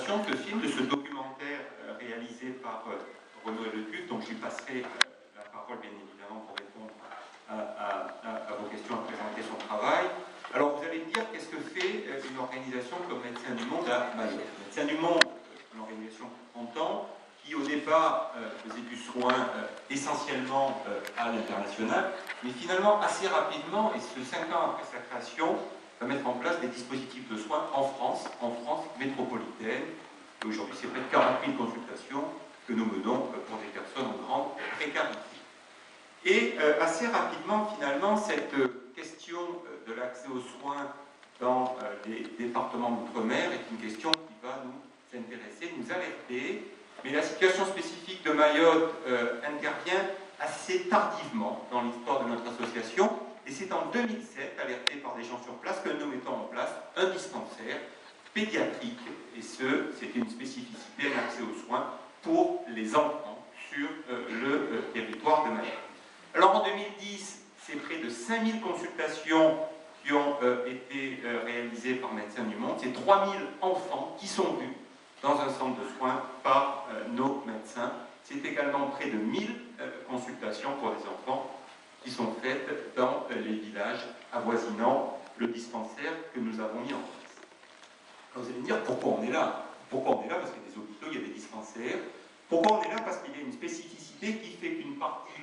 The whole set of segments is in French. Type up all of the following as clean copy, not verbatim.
Ce film, de ce documentaire réalisé par Renaud et Leduc, donc je lui passerai la parole bien évidemment pour répondre à vos questions, à présenter son travail. Alors vous allez me dire, qu'est-ce que fait une organisation comme Médecins du Monde à Mayotte? Médecins du Monde, une organisation qui prend temps, qui au départ faisait du soin essentiellement à l'international, mais finalement assez rapidement, et ce 5 ans après sa création, va mettre en place des dispositifs de soins en France métropolitaine. Et aujourd'hui, c'est près de 40 000 consultations que nous menons pour des personnes en grande précarité. Et assez rapidement, finalement, cette question de l'accès aux soins dans les départements d'outre-mer est une question qui va nous intéresser, nous alerter. Mais la situation spécifique de Mayotte intervient assez tardivement dans l'histoire de notre association. Et c'est en 2007, alerté par des gens sur place, que nous mettons en place un dispensaire pédiatrique. Et c'était une spécificité, un accès aux soins pour les enfants sur le territoire de Mayotte. Alors en 2010, c'est près de 5000 consultations qui ont été réalisées par Médecins du Monde. C'est 3000 enfants qui sont vus dans un centre de soins par nos médecins. C'est également près de 1000 consultations pour les enfants qui sont faites dans les villages avoisinant le dispensaire que nous avons mis en place. Alors vous allez me dire, pourquoi on est là? Pourquoi on est là? Parce qu'il y a des hôpitaux, il y a des dispensaires. Pourquoi on est là? Parce qu'il y a une spécificité qui fait qu'une partie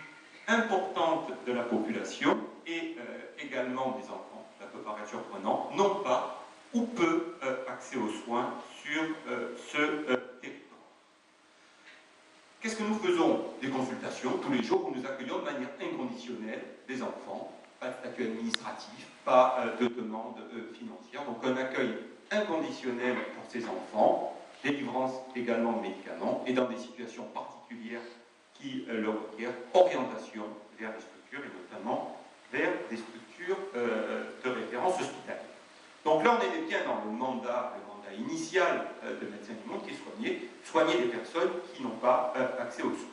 importante de la population et également des enfants, ça peut paraître surprenant, n'ont pas ou peu accès aux soins sur ce territoire. Qu'est-ce que nous faisons? Des consultations tous les jours où nous accueillons de manière inconditionnelle des enfants, pas de statut administratif, pas de demande financière, donc un accueil inconditionnel pour ces enfants, délivrance également de médicaments et dans des situations particulières qui leur requièrent orientation vers des structures et notamment vers des structures de référence hospitalière. Donc là on est bien dans le mandat initial de Médecins du Monde qui est soigner les personnes qui n'ont pas accès aux soins.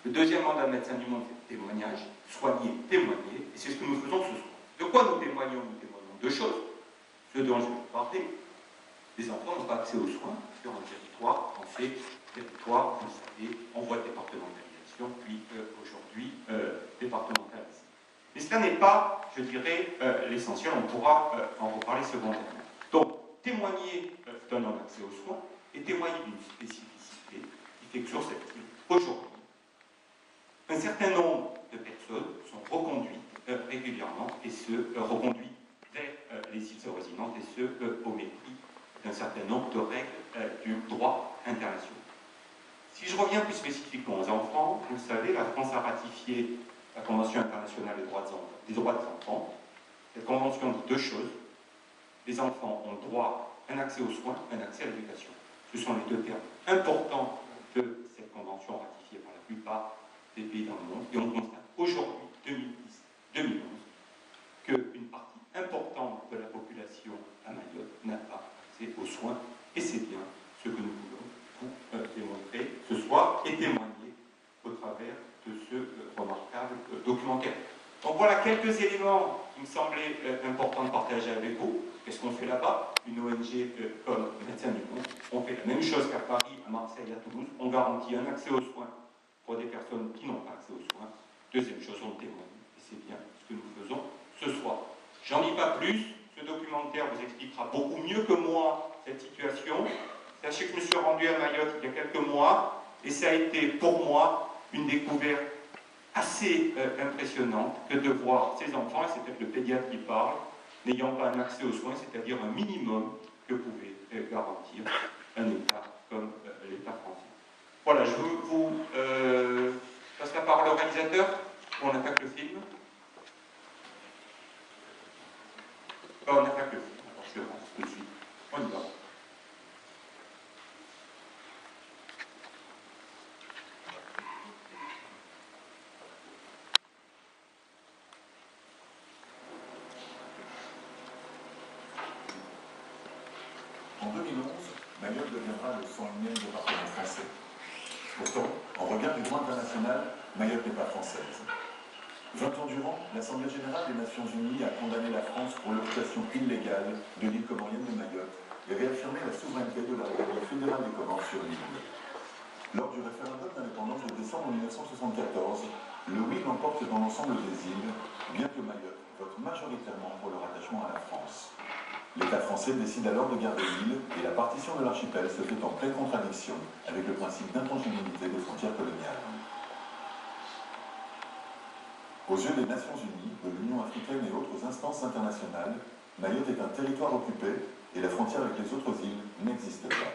Le deuxième mandat de Médecins du Monde, c'est le témoignage, soigner, témoigner, et c'est ce que nous faisons ce soir. De quoi nous témoignons? Nous témoignons deux choses. Ce dont je vais vous parler, les enfants n'ont pas accès aux soins sur un territoire français, territoire, vous le savez, en voie de départementalisation, puis aujourd'hui départementalisé. Mais cela n'est pas, je dirais, l'essentiel, on pourra en reparler secondairement. Donc, témoigner d'un non-accès aux soins et témoigner d'une spécificité qui fait que sur cette île, aujourd'hui, un certain nombre de personnes sont reconduites régulièrement et reconduites vers les îles avoisinantes et ce, au mépris d'un certain nombre de règles du droit international. Si je reviens plus spécifiquement aux enfants, vous le savez, la France a ratifié la Convention internationale des droits des enfants. Cette convention dit deux choses. Les enfants ont droit à un accès aux soins, un accès à l'éducation. Ce sont les deux termes importants de cette convention ratifiée par la plupart des pays dans le monde. Et on constate aujourd'hui, 2010-2011, qu'une partie importante de la population à Mayotte n'a pas accès aux soins. Et c'est bien ce que nous voulons vous démontrer ce soir et témoigner au travers de ce remarquable documentaire. Donc voilà quelques éléments qui me semblaient importants de partager avec vous. Qu'est-ce qu'on fait là-bas? Une ONG comme Médecins du Monde, on fait la même chose qu'à Paris, à Marseille, à Toulouse. On garantit un accès aux soins pour des personnes qui n'ont pas accès aux soins. Deuxième chose, on témoigne. Et c'est bien ce que nous faisons ce soir. J'en dis pas plus. Ce documentaire vous expliquera beaucoup mieux que moi cette situation. Sachez que je me suis rendu à Mayotte il y a quelques mois et ça a été pour moi une découverte assez impressionnante que de voir ces enfants, et c'est peut-être le pédiatre qui parle, n'ayant pas un accès aux soins, c'est-à-dire un minimum que pouvait garantir un État comme l'État français. Voilà, je vous passe la parole au réalisateur pour on attaque le film. On attaque le film, alors je commence tout de suite. On y va. En 2011, Mayotte deviendra le 101e département français. Pourtant, en regard du droit international, Mayotte n'est pas française. 20 ans durant, l'Assemblée générale des Nations Unies a condamné la France pour l'occupation illégale de l'île comorienne de Mayotte et réaffirmer la souveraineté de la République fédérale des Comores sur l'île. Lors du référendum d'indépendance de décembre 1974, le oui l'emporte dans l'ensemble des îles, bien que Mayotte vote majoritairement pour le rattachement à la France. L'État français décide alors de garder l'île et la partition de l'archipel se fait en pleine contradiction avec le principe d'intangibilité des frontières coloniales. Aux yeux des Nations Unies, de l'Union africaine et autres instances internationales, Mayotte est un territoire occupé et la frontière avec les autres îles n'existe pas.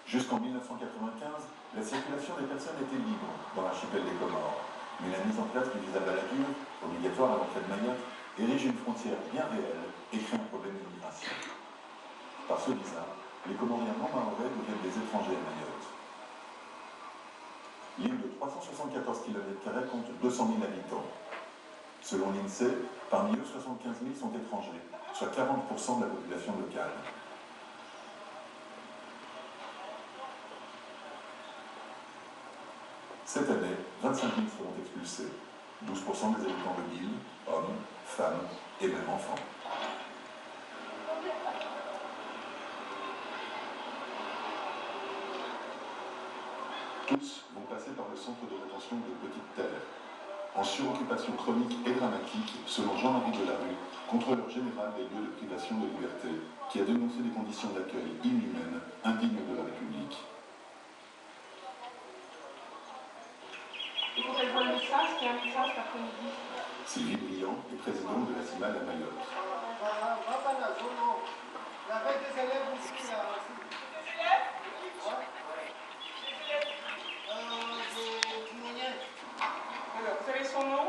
Jusqu'en 1995, la circulation des personnes était libre dans l'archipel des Comores, mais la mise en place du visa Balladur, obligatoire à l'entrée de Mayotte, érige une frontière bien réelle et crée un problème d'immigration. Par ce visa, les Comoriens non mahorais deviennent des étrangers à Mayotte. L'île de 374 km² compte 200 000 habitants. Selon l'INSEE, parmi eux, 75 000 sont étrangers, soit 40% de la population locale. Cette année, 25 000 seront expulsés, 12% des habitants de l'île, hommes, femmes et même enfants. Tous vont passer par le centre de rétention de Petite Terre, en suroccupation chronique et dramatique, selon Jean-Marie Delarue, contrôleur général des lieux de privation de liberté, qui a dénoncé des conditions d'accueil inhumaines, indignes de la République. Il faudrait voir le message, qui est un message cet après-midi. Sylvie Briand est présidente de la CIMAD à Mayotte. Vous avez son nom?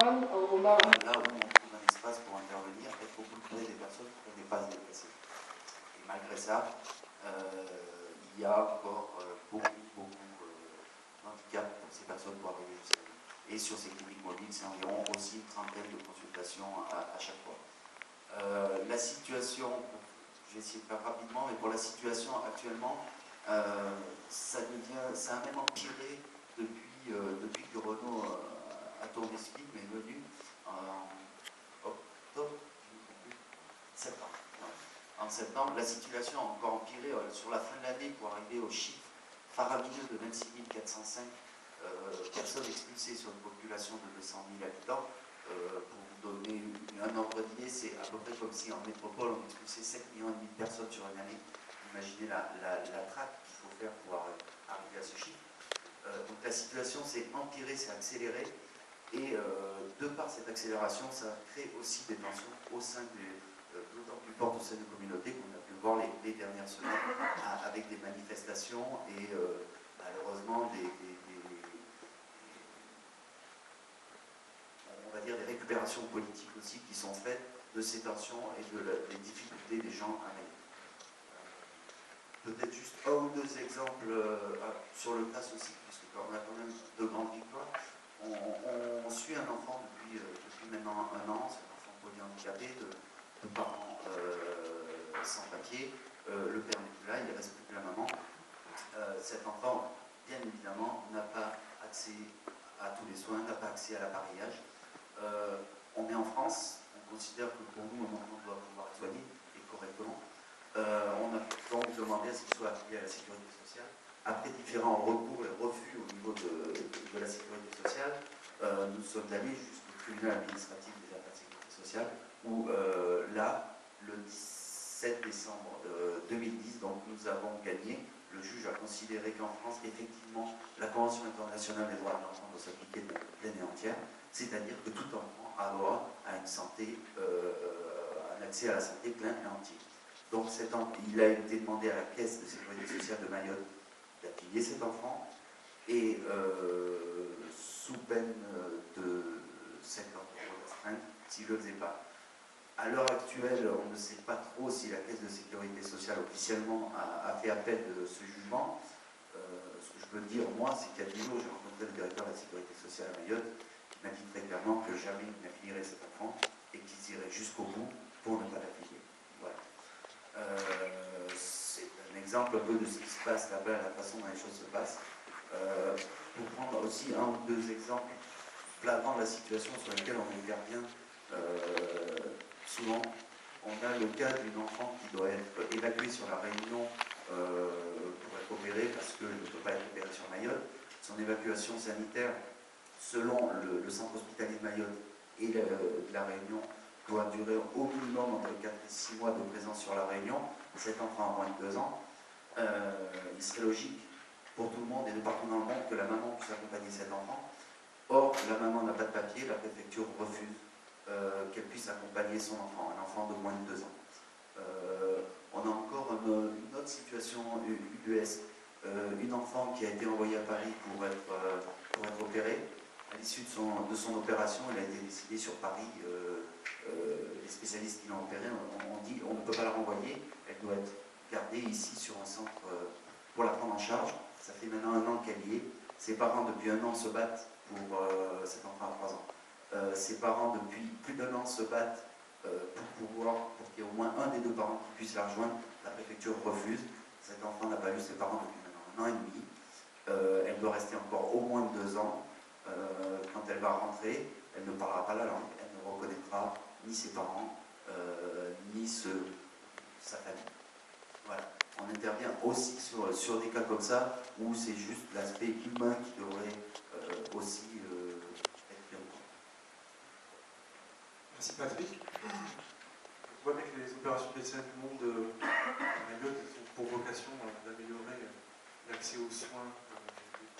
Là où on trouve un espace pour intervenir, il faut trouver des personnes qui ne peuvent pas se déplacer. Et malgré ça, il y a encore beaucoup d'handicap pour ces personnes pour arriver jusqu'à nous. Et sur ces cliniques mobiles, c'est environ aussi une trentaine de consultations à chaque fois. La situation, je vais essayer de faire rapidement, mais pour la situation actuellement, ça a même empiré depuis que Renault a tourné ce film est venu en octobre, septembre. En septembre, la situation a encore empiré sur la fin de l'année pour arriver au chiffre faramineux de 26 405 personnes expulsées sur une population de 200 000 habitants. Pour vous donner un ordre d'idée, c'est à peu près comme si en métropole on expulsait 7,5 millions de personnes sur une année. Imaginez la traque qu'il faut faire pour arriver à ce chiffre. Donc la situation s'est empirée, s'est accélérée, et de par cette accélération, ça crée aussi des tensions au sein d'autant plus fortes au sein des communautés qu'on a pu voir les dernières semaines avec des manifestations et malheureusement on va dire des récupérations politiques aussi qui sont faites de ces tensions et des difficultés des gens à Mayotte. Peut-être juste un ou deux exemples sur le cas aussi, puisqu'on a quand même de grandes victoires. On suit un enfant depuis maintenant un an, c'est un enfant polyhandicapé, de parents sans papier. Le père n'est plus là, il ne reste plus que la maman. Cet enfant, bien évidemment, n'a pas accès à tous les soins, n'a pas accès à l'appareillage. On est en France, on considère que pour nous, un enfant doit pouvoir être soigné et correctement. On a donc demandé à ce qu'il soit affilié à la sécurité sociale. Après différents recours et refus au niveau de la sécurité sociale, nous sommes allés jusqu'au tribunal administratif des affaires de sécurité sociale, où là, le 17 décembre 2010, donc nous avons gagné. Le juge a considéré qu'en France, effectivement, la Convention internationale des droits de l'enfant doit s'appliquer pleine et entière, c'est-à-dire que tout enfant a droit à une santé, un accès à la santé plein et entier. Donc il a été demandé à la Caisse de sécurité sociale de Mayotte d'appuyer cet enfant et sous peine de 50 € d'astreinte s'il ne le faisait pas. À l'heure actuelle, on ne sait pas trop si la Caisse de sécurité sociale officiellement a fait appel de ce jugement. Ce que je peux dire, moi, c'est qu'il y a 10 jours, j'ai rencontré le directeur de la sécurité sociale à Mayotte qui m'a dit très clairement que jamais il n'affilierait cet enfant et qu'il irait jusqu'au bout pour ne pas l'affilier. Voilà. C'est un exemple un peu de ce qui se passe là-bas, la façon dont les choses se passent. Pour prendre aussi un ou deux exemples flagrants de la situation sur laquelle on intervient souvent, On a le cas d'une enfant qui doit être évacuée sur la Réunion pour être opérée parce qu'elle ne peut pas être opérée sur Mayotte. Son évacuation sanitaire, selon le centre hospitalier de Mayotte et la Réunion, doit durer au minimum entre 4 et 6 mois de présence sur la Réunion. Cet enfant a moins de 2 ans. Il serait logique pour tout le monde et de partout dans le monde que la maman puisse accompagner cet enfant. Or, la maman n'a pas de papier, la préfecture refuse qu'elle puisse accompagner son enfant, un enfant de moins de 2 ans. On a encore une autre situation UBS, une enfant qui a été envoyée à Paris pour être opérée. À l'issue de son opération, elle a été décidée sur Paris. Les spécialistes qui l'ont opérée ont dit on ne peut pas la renvoyer, elle doit être gardée ici sur un centre pour la prendre en charge. Ça fait maintenant 1 an qu'elle y est. Ses parents, depuis 1 an, se battent pour cet enfant à 3 ans. Ses parents, depuis plus d'1 an, se battent pour qu'il y ait au moins un des 2 parents qui puisse la rejoindre. La préfecture refuse. Cet enfant n'a pas vu ses parents depuis maintenant 1 an et demi. Elle doit rester encore au moins 2 ans. Quand elle va rentrer, elle ne parlera pas la langue, elle ne reconnaîtra ni ses parents, ni sa famille. Voilà. On intervient aussi sur des cas comme ça, où c'est juste l'aspect humain qui devrait aussi être bien. Merci Patrick. On voit bien que les opérations de médecins du monde à Mayotte ont pour vocation d'améliorer l'accès aux soins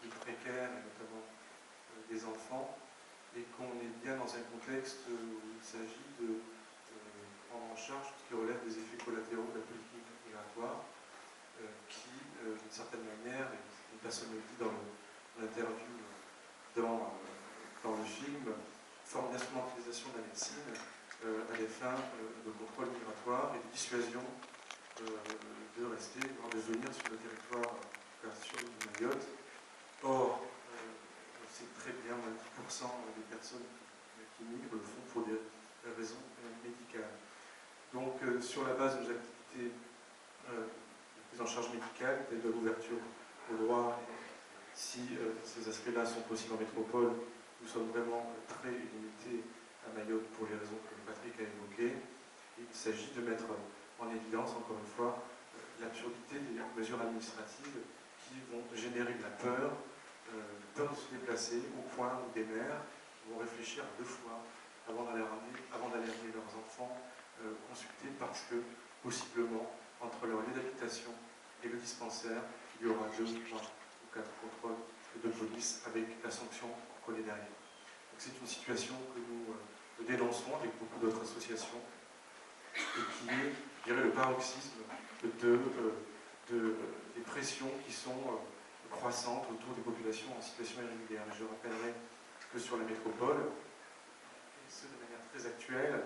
des plus précaires, et notamment des enfants, et qu'on est bien dans un contexte où il s'agit de prendre en charge tout ce qui relève des effets collatéraux de la politique migratoire, qui, d'une certaine manière, et une personne le dit dans l'interview dans le film, forme d'instrumentalisation de la médecine à des fins de contrôle migratoire et de dissuasion de rester, voire de venir sur le territoire, sur l'île de Mayotte. Or, on sait très bien, moins de 10% des personnes qui migrent le font pour des raisons médicales. Donc, sur la base de nos activités de prise en charge médicale, telle de l'ouverture au droit, si ces aspects-là sont possibles en métropole, nous sommes vraiment très limités à Mayotte pour les raisons que Patrick a évoquées. Il s'agit de mettre en évidence, encore une fois, l'absurdité des mesures administratives qui vont générer de la peur de se déplacer au point où des mères vont réfléchir à 2 fois avant d'aller amener leurs enfants consulter parce que, possiblement, entre leur lieu d'habitation et le dispensaire, il y aura 2 ou 3 ou 4 contrôles de police avec la sanction qu'on connaît derrière. Donc c'est une situation que nous dénonçons avec beaucoup d'autres associations et qui est, je dirais, le paroxysme des pressions qui sont croissantes autour des populations en situation irrégulière. Je rappellerai que sur la métropole, et ce de manière très actuelle,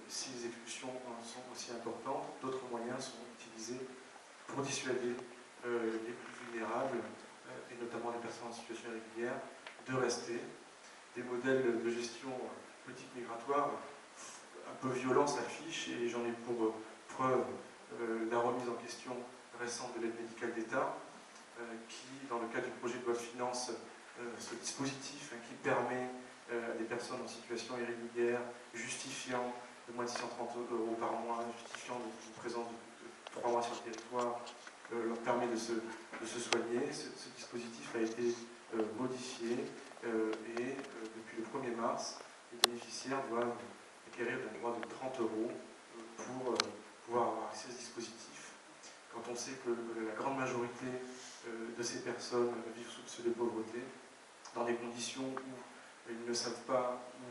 si les expulsions sont aussi importantes, d'autres moyens sont utilisés pour dissuader les plus vulnérables, et notamment les personnes en situation irrégulière, de rester. Des modèles de gestion politique migratoire un peu violents s'affichent, et j'en ai pour preuve la remise en question récente de l'aide médicale d'État, qui, dans le cadre du projet de loi de finances, ce dispositif qui permet à des personnes en situation irrégulière, justifiant de moins de 630 € par mois, justifiant une présence de 3 mois sur le territoire, leur permet de se soigner. Ce dispositif a été modifié et depuis le 1er mars, les bénéficiaires doivent acquérir d'un droit de 30 € pour pouvoir avoir accès à ce dispositif. Quand on sait que la grande majorité de ces personnes vivent sous le seuil de pauvreté, dans des conditions où ils ne savent pas où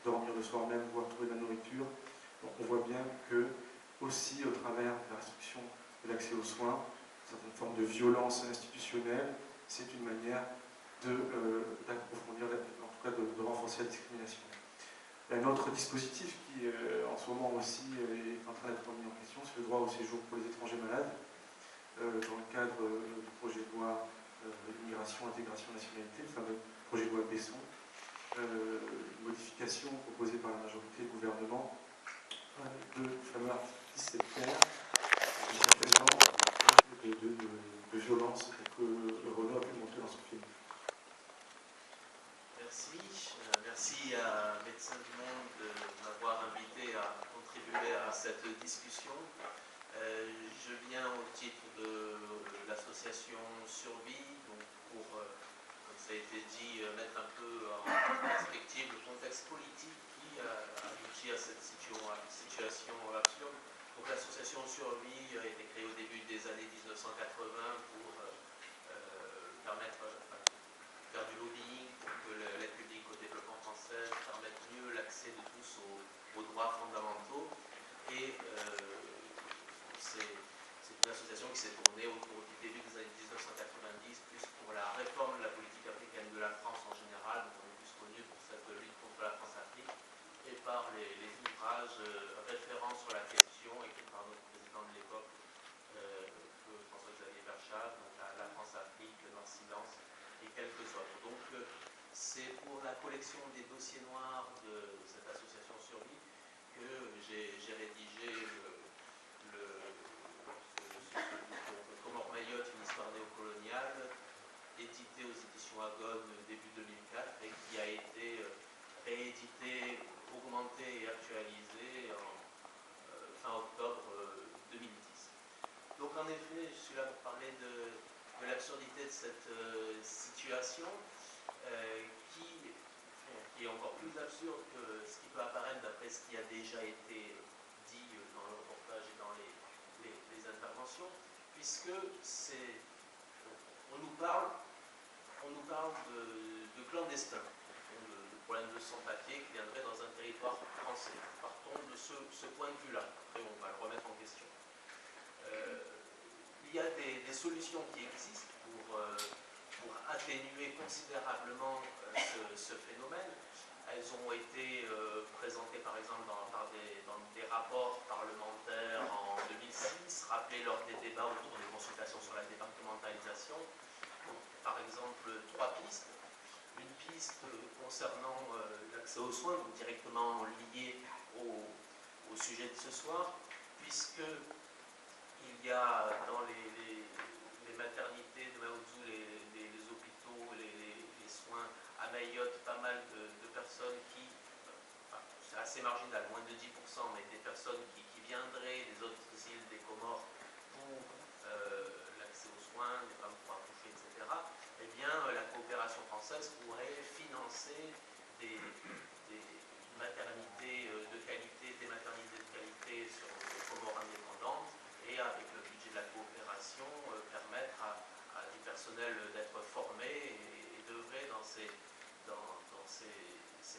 dormir le soir même, voire trouver de la nourriture, donc on voit bien que, aussi au travers de la restriction de l'accès aux soins, une certaine forme de violence institutionnelle, c'est une manière d'approfondir, en tout cas de renforcer la discrimination. Il y a un autre dispositif qui, en ce moment aussi, est en train d'être remis en question, c'est le droit au séjour pour les étrangers malades, dans le cadre du projet de loi immigration, intégration, nationalité, le fameux projet de loi Besson, une modification proposée par la majorité du gouvernement de fameux article 17 qui certainement de violence que Renaud a pu montrer dans son film. Merci. Merci à Médecins du Monde de m'avoir invité à contribuer à introduction. Je viens au titre de l'association Survie, donc pour, comme ça a été dit, mettre un peu en perspective le contexte politique qui a abouti à cette situation absurde. Donc l'association Survie a été créée au début des années 1980 pour permettre, faire du lobbying pour que l'aide publique au développement française permette mieux l'accès de tous aux droits fondamentaux. Et c'est une association qui s'est tournée autour du début des années 1990, plus pour la réforme de la politique africaine de la France en général, donc on est plus connu pour cette lutte contre la France-Afrique, et par les ouvrages référents sur la question, écrits par notre président de l'époque, François-Xavier Verschaff, donc la France-Afrique, dans le silence, et quelques autres. Donc c'est pour la collection des dossiers noirs de cette association Survie que j'ai rédigé Comores Mayotte, une histoire néocoloniale, édité aux éditions Agone début 2004 et qui a été réédité, augmenté et actualisé en fin octobre 2010. Donc en effet, je suis là pour parler de l'absurdité de cette situation qui est encore plus absurde que ce qui peut apparaître d'après ce qui a déjà été dit dans le reportage et dans les interventions, puisque on nous parle de clandestins, de problèmes de sans-papiers qui viendraient dans un territoire français. Partons de ce point de vue-là. Après, on va le remettre en question. Il y a des solutions qui existent pour atténuer considérablement ce phénomène. Elles ont été présentées par exemple dans des rapports parlementaires en 2006, rappelées lors des débats autour des consultations sur la départementalisation. Donc, par exemple, 3 pistes. Une piste concernant l'accès aux soins, donc directement liée au sujet de ce soir, puisque il y a dans les maternités de Maouzou, les hôpitaux, les soins à Mayotte, pas mal de personnes qui, c'est assez marginal, moins de 10%, mais des personnes qui viendraient des autres îles des Comores pour l'accès aux soins, les femmes pour accoucher, etc., eh bien, la coopération française pourrait financer des maternités de qualité, des maternités de qualité sur les Comores indépendantes, et avec le budget de la coopération, permettre à du personnel d'être formé et d'œuvrer dans ces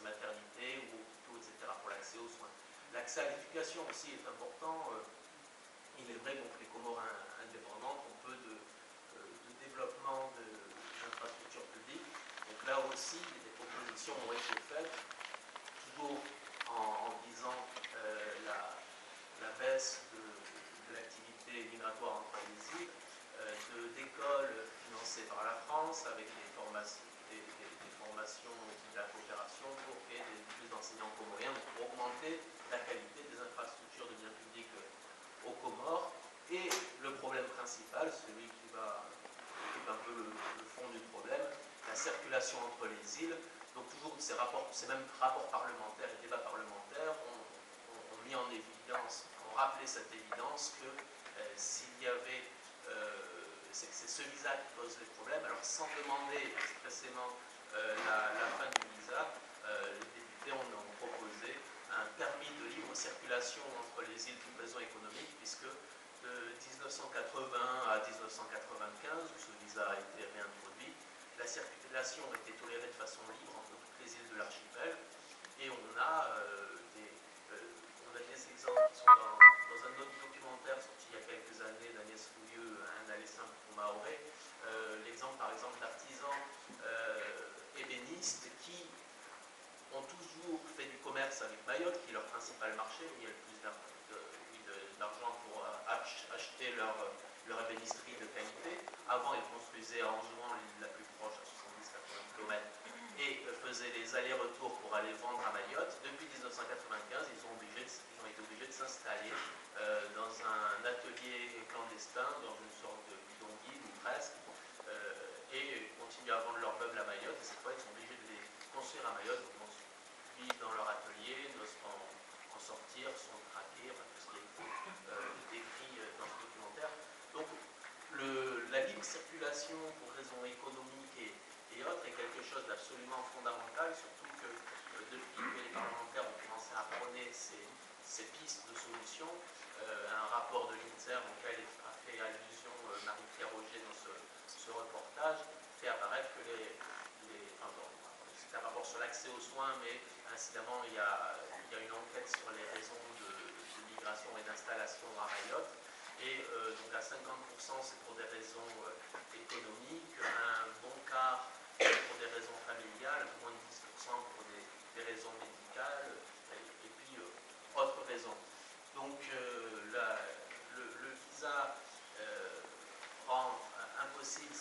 maternités ou hôpitaux, etc., pour l'accès aux soins. L'accès à l'éducation aussi est important. Il est vrai que les Comores indépendantes ont peu de développement d'infrastructures publiques. Donc là aussi, des propositions ont été faites, toujours en visant la baisse de l'activité migratoire entre les îles, d'écoles financées par la France avec des formations de la coopération pour créer plus d'enseignants comoriens, pour augmenter la qualité des infrastructures de biens publics aux Comores. Et le problème principal, celui qui occupe un peu le fond du problème, la circulation entre les îles. Donc toujours ces mêmes rapports parlementaires et débats parlementaires ont mis en évidence, ont rappelé cette évidence que s'il y avait, c'est ce visa qui pose les problèmes. Alors sans demander expressément la fin du visa, les députés ont proposé un permis de libre circulation entre les îles du réseau économique, puisque de 1980 à 1995, où ce visa a été réintroduit, la circulation était tolérée de façon libre entre toutes les îles de l'archipel, et on a des exemples qui sont dans un autre documentaire sorti il y a quelques années d'Agnès Fouilleux, Un aller simple pour Maoré, l'exemple par exemple d'artisans ébénistes qui ont toujours fait du commerce avec Mayotte, qui est leur principal marché, où il y a le plus d'argent pour acheter leur ébénisterie de qualité. Avant, ils construisaient à Anjouan, l'île la plus proche, à 70-80 km, et faisaient les allers-retours pour aller vendre à Mayotte. Depuis 1995, ils ont été obligés de s'installer dans un atelier clandestin, dans une sorte de bidonville, ou presque, et continuent à vendre leurs meubles à Mayotte. Et cette fois, ils sont obligés de les construire à Mayotte. Donc, vivent dans leur atelier, n'osent pas en sortir, sont traqués, tout ça. qui est décrit dans ce documentaire. Donc la libre circulation pour raisons économiques et autres est quelque chose d'absolument fondamental, surtout que depuis que les parlementaires ont commencé à prôner ces pistes de solutions, un rapport de l'INSERM auquel a fait allusion Marie-Pierre Auger dans ce reportage fait apparaître que c'est un rapport sur l'accès aux soins, mais incidemment il y a une enquête sur les raisons de migration et d'installation à Mayotte. Et donc à 50% c'est pour des raisons économiques, un bon quart pour des raisons familiales, moins de 10% pour des raisons médicales, et puis autres raisons. Donc le visa rend impossible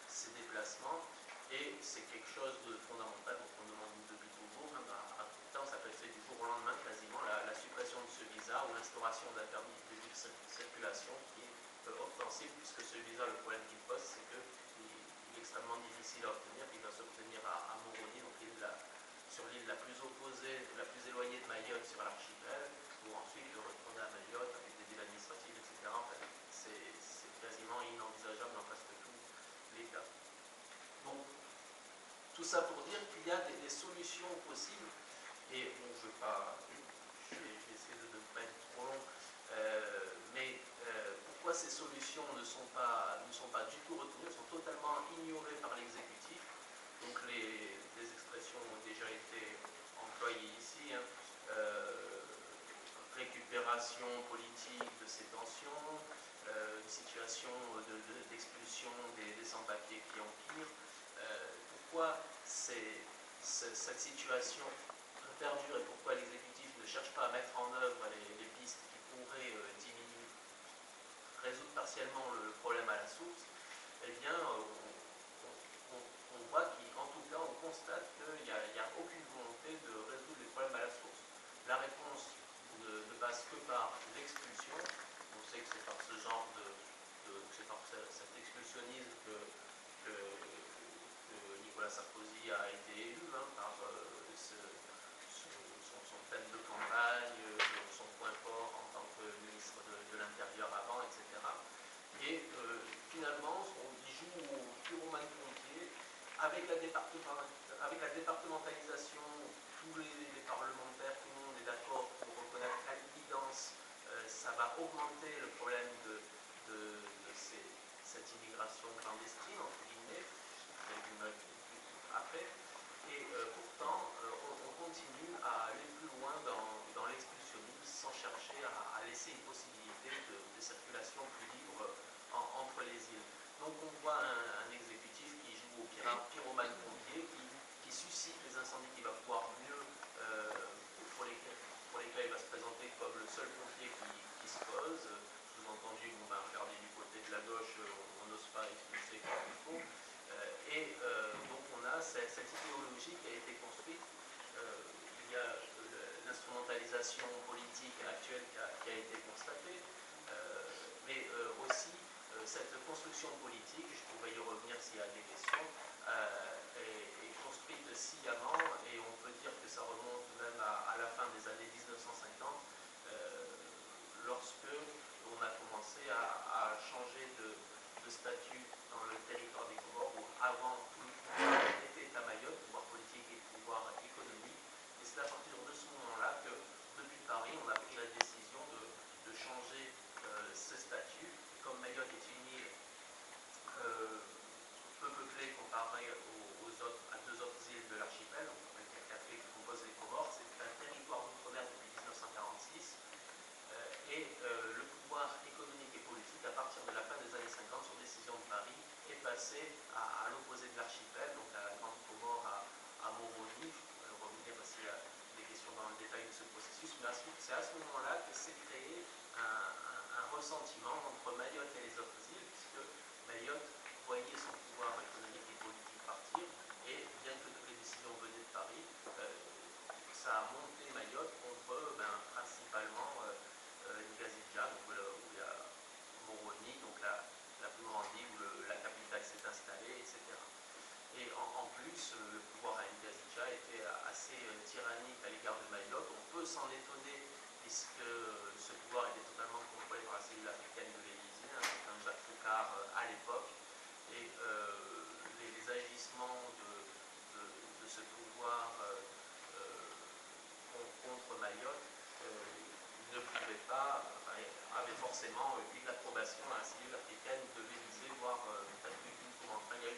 ces déplacements, et c'est quelque chose de fondamental qu'on demande depuis toujours. À tout temps, ça peut être fait du jour au lendemain quasiment, la suppression de ce visa ou l'instauration d'un permis de libre circulation qui est ostensible, puisque ce visa, le problème qu'il pose, c'est qu'il est extrêmement difficile à obtenir. Il va s'obtenir à Moroni, donc sur l'île la plus opposée, la plus éloignée de Mayotte sur l'archipel, pour ensuite le retourner à Mayotte avec des délais administratifs, etc. En fait, c'est quasiment inenvisageable dans presque tous les cas. Donc, tout ça pour dire qu'il y a des solutions possibles, et bon, je vais essayer de ne pas être trop long, mais pourquoi ces solutions ne sont pas du tout retenues, sont totalement ignorées par l'exécutif. Donc les expressions ont déjà été employées ici, hein. Récupération politique de ces tensions, une situation d'expulsion des sans-papiers qui empire. Pourquoi cette situation perdure et pourquoi l'exécutif ne cherche pas à mettre en œuvre les pistes qui pourraient résoudre partiellement le problème à la source? Eh bien, on voit qu'en tout cas, on constate qu'il n'y a aucune volonté de résoudre les problèmes à la source. La réponse ne passe que par l'expulsion. On sait que c'est par ce genre c'est par cet expulsionnisme que Nicolas Sarkozy a été élu, hein, par son thème de campagne, son point fort en tant que ministre de l'Intérieur avant, etc. Et finalement, il joue au pyromane pompier avec la départementalisation. Tous les parlementaires, tout le monde est d'accord pour reconnaître qu'à l'évidence, ça va augmenter le problème de cette immigration clandestine, entre guillemets, après. Et pourtant, on continue à aller plus loin dans l'expulsionnisme sans chercher à laisser une possibilité de circulation plus libre entre les îles. Donc on voit un exécutif qui joue au pyromane pompier, qui suscite les incendies qu'il va pouvoir mieux, pour lesquels il va se présenter comme le seul pompier qui se pose. Sous-entendu, on va regarder du côté de la gauche, on n'ose pas expulser comme il faut. Donc on a cette idéologie qui a été construite. Il y a l'instrumentalisation politique actuelle qui a été constatée, mais aussi cette construction politique, je pourrais y revenir s'il y a des questions, est construite sciemment, et on peut dire que ça remonte même à la fin des années 1950, lorsque on a commencé à changer de statut dans le territoire des Comores, où avant tout le pouvoir était à Mayotte, pouvoir politique et pouvoir économique. Et c'est à partir de ce moment-là que, depuis Paris, on a pris la décision de changer ce statut. Comme Mayotte est une île peu peuplée comparée à deux autres îles de l'archipel, qui composent les Comores, c'est un territoire d'outre-mer depuis 1946. Et le pouvoir économique et politique, à partir de la fin des années 50, sur décision de Paris, est passé à l'opposé de l'archipel, donc à la Grande Comore, à Moroni. Je vais revenir s'il y a des questions dans le détail de ce processus, mais c'est à ce moment-là que s'est créé un ressentiment entre Mayotte et les autres îles, puisque Mayotte voyait son pouvoir économique et politique partir, et bien que toutes les décisions venaient de Paris, ça a monté Mayotte contre principalement Ngazidja, où il y a Moroni, donc la plus grande île où la capitale s'est installée, etc. Et en plus, le pouvoir à Ngazidja était assez tyrannique à l'égard de Mayotte. On peut s'en étonner, puisque ce pouvoir forcément eu l'approbation à la cellule africaine de l'Élysée, voire peut-être une commande. Enfin, il y a eu,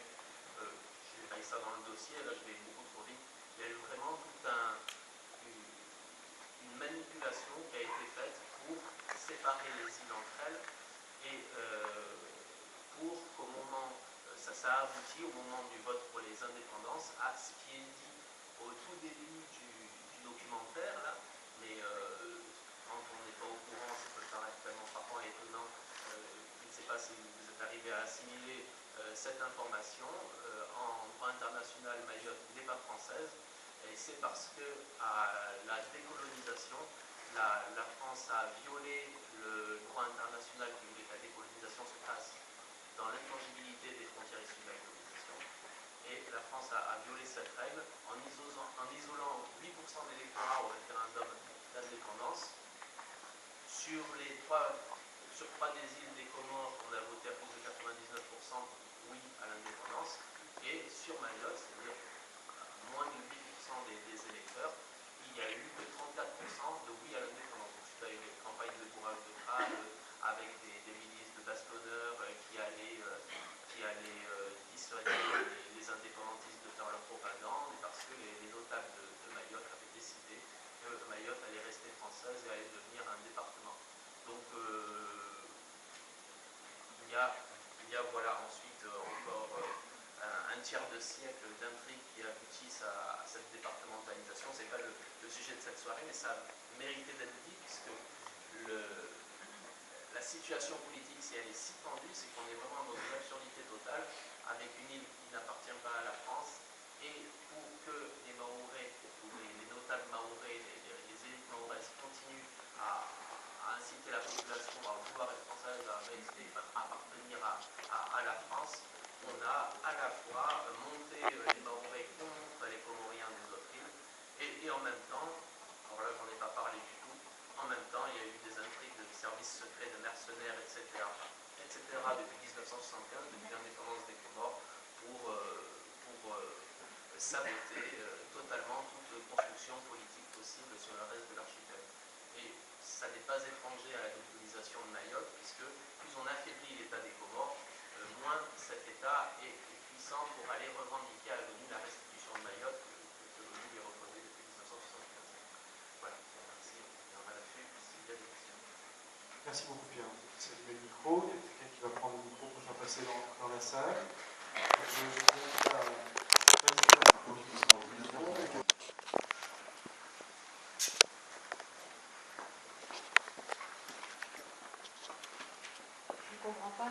je détaille ça dans le dossier, là je vais beaucoup trop vite, il y a eu vraiment toute une manipulation qui a été faite pour séparer les îles entre elles et pour qu'au moment, ça a abouti au moment du vote pour les indépendances à ce qui est dit au tout début du documentaire, là, mais quand on n'est pas au courant, ça peut paraître tellement frappant et étonnant. Je ne sais pas si vous êtes arrivé à assimiler cette information. En droit international, Mayotte n'est pas française, et c'est parce que à la décolonisation, la France a violé le droit international qui voulait que la décolonisation se fasse dans l'intangibilité des frontières issues de la colonisation. Et la France a violé cette règle en isolant 8% de l'électorat au référendum d'indépendance. Sur trois des îles des Comores, on a voté à plus de 99% oui à l'indépendance. Et sur Mayotte, c'est-à-dire moins de 8% des électeurs, il y a eu que 34% de oui à l'indépendance. Ensuite, il y a eu une campagne de bourrage de crâne avec des milices de bastonneurs qui allaient dissuader les indépendantistes de faire leur propagande, et parce que les notables de Mayotte avaient décidé que Mayotte allait rester française et allait devenir un département. Donc il y a voilà, ensuite encore un tiers de siècle d'intrigues qui aboutissent à cette départementalisation. Ce n'est pas le sujet de cette soirée, mais ça méritait d'être dit, puisque la situation politique, si elle est si tendue, c'est qu'on est vraiment dans une absurdité totale, avec une île qui n'appartient pas à la France, et pour que les Mahorais, ou les notables Mahorais, les élites mahoraises continuent à inciter la population à vouloir être française, à appartenir à la France, on a à la fois monté les Mahorais contre les Comoriens des autres îles, et en même temps, alors là j'en ai pas parlé du tout, en même temps il y a eu des intrigues de services secrets, de mercenaires, etc. depuis 1975, depuis l'indépendance des Comores, pour saboter totalement toute construction politique possible sur le reste de l'archipel. Et ça n'est pas étranger à la décolonisation de Mayotte, puisque plus on affaiblit l'État des Comores, moins cet État est puissant pour aller revendiquer à l'ONU la restitution de Mayotte que l'ONU lui reconnaît depuis 1975. Voilà, merci. On va là-dessus s'il y a des questions. Merci beaucoup Pierre. C'est le micro. Il y a quelqu'un qui va prendre le micro pour faire passer dans la salle. Je ne comprends pas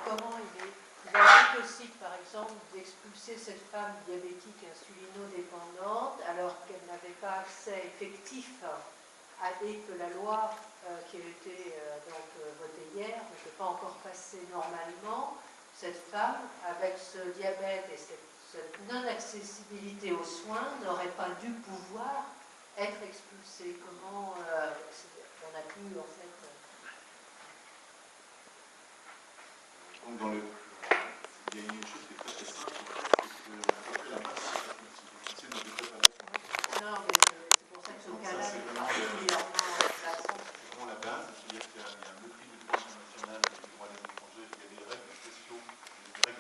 comment il est possible, par exemple, d'expulser cette femme diabétique insulino-dépendante alors qu'elle n'avait pas accès effectif et que la loi qui a été votée hier n'était pas encore passée normalement. Cette femme, avec ce diabète et cette non-accessibilité aux soins, n'aurait pas dû pouvoir être expulsée. Comment on a pu, en fait... Donc il y a une chose qui est très simple, c'est que la masse ne devrait pas être... Non, mais c'est pour ça que ce cas-là est particulièrement plaçant. C'est vraiment la base, c'est-à-dire qu'il y a un mépris du droit international et du droit des étrangers, il y a des règles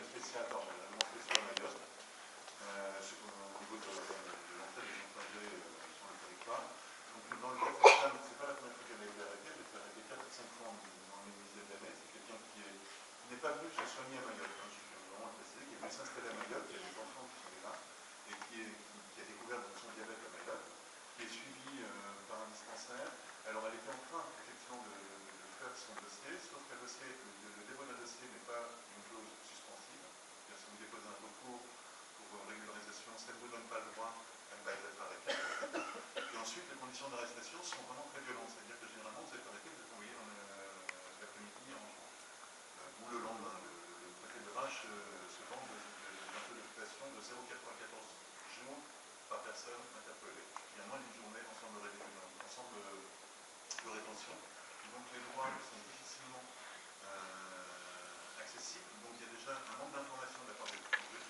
spéciales, normalement spéciales à Mayotte, au niveau de l'entrée des étrangers sur le territoire. Donc dans le cas de cette femme, ce n'est pas la première fois qu'elle a été arrêtée, elle a été arrêtée 4 ou 5 fois dans une dizaine d'années. C'est quelqu'un qui n'est pas venu se soigner à Mayotte, je suis vraiment le préciser, qui est venu s'installer à Mayotte, qui a des enfants qui sont là, et qui a découvert son diabète à Mayotte, qui est suivi par un dispensaire. Alors elle était en train effectivement de faire son dossier, sauf que le dépôt d'un dossier n'est pas une clause suspensive. C'est-à-dire si vous déposez un recours pour régularisation, si elle ne vous donne pas le droit, elle va être arrêtée. Et ensuite, les conditions d'arrestation sont vraiment très violentes. C'est-à-dire que généralement, vous êtes arrêté, vous êtes envoyé l'après-midi en juin. Ou le lendemain. Le préfet de Rache se vend d'un taux d'occupation de 0,94 jours par personne interpellée. Il y a moins d'une journée ensemble de rétention. Donc les droits sont difficilement accessibles. Donc il y a déjà un manque d'information de la part des étrangers.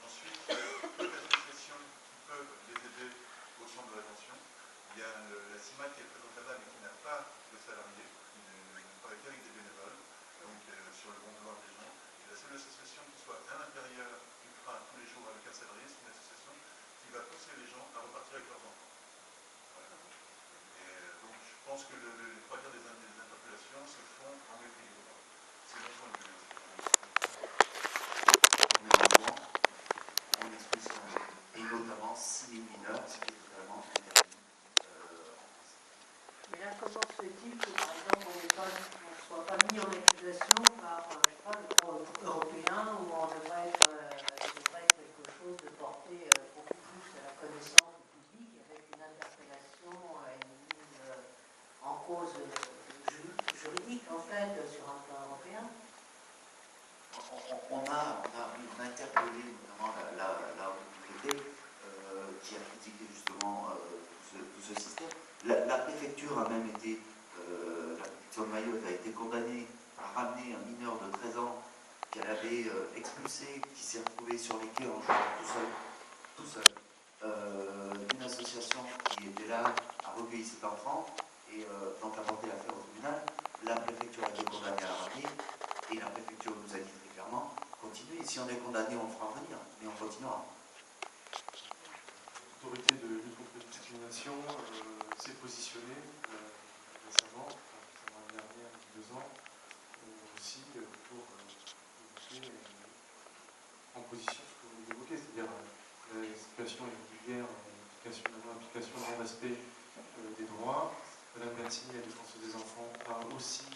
Ensuite, il y a peu d'associations qui peuvent les aider au centre de rétention. Il y a la CIMAC qui est présente là-bas mais qui n'a pas de salariés, avec laquelle c'est une association qui soit à l'intérieur du train tous les jours avec un salarié, c'est une association qui va pousser les gens à repartir avec leurs enfants. Voilà. Et donc je pense que les trois quarts des interpellations se font en mépris. C'est mon point de vue. En expulsion, et notamment 6 000 mineurs, ce qui est totalement interdit. Mais là, comment se fait-il que, par exemple, on ne soit pas mis en accusation par, je sais pas, le droit européen, où on devrait être quelque chose de porté beaucoup plus à la connaissance du public, avec une interpellation et une mise en cause juridique, en fait, sur un plan européen? On a interpellé notamment la autorité qui a critiqué justement tout ce système. La préfecture a même été, la préfecture de Mayotte a été condamnée à ramener un mineur de 13 ans qu'elle avait expulsé, qui s'est retrouvé sur les quais en jouant tout seul. Une association qui était là a recueilli cet enfant et donc a porté l'affaire au tribunal. La préfecture a été condamnée à la ramener et la préfecture nous a dit très clairement, continuez, si on est condamné, on fera revenir, mais on continuera. L'autorité de lutte contre la discrimination s'est positionnée récemment, l'année dernière, il y a 2 ans, aussi pour évoquer en position ce que vous évoquez, c'est-à-dire la situation irrégulière, l'application du respect des droits. Madame Bertini, la défenseuse des enfants, a aussi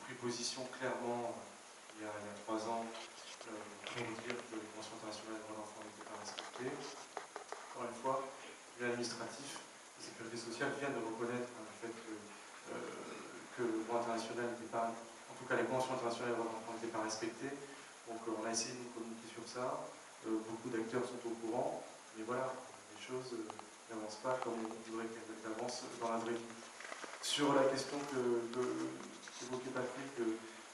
pris position clairement il y a 3 ans pour dire que la Convention internationale des droits de l'enfant n'était pas respectée. Encore une fois, l'administratif de sécurité sociale vient de reconnaître le fait que le droit international n'était pas, en tout cas les conventions internationales des droits de l'enfant n'étaient pas respectées. Donc on a essayé de nous communiquer sur ça. Beaucoup d'acteurs sont au courant, mais voilà, les choses n'avancent pas comme on voudrait qu'elles avancent dans la vraie vie. Sur la question qu'évoquait Patrick,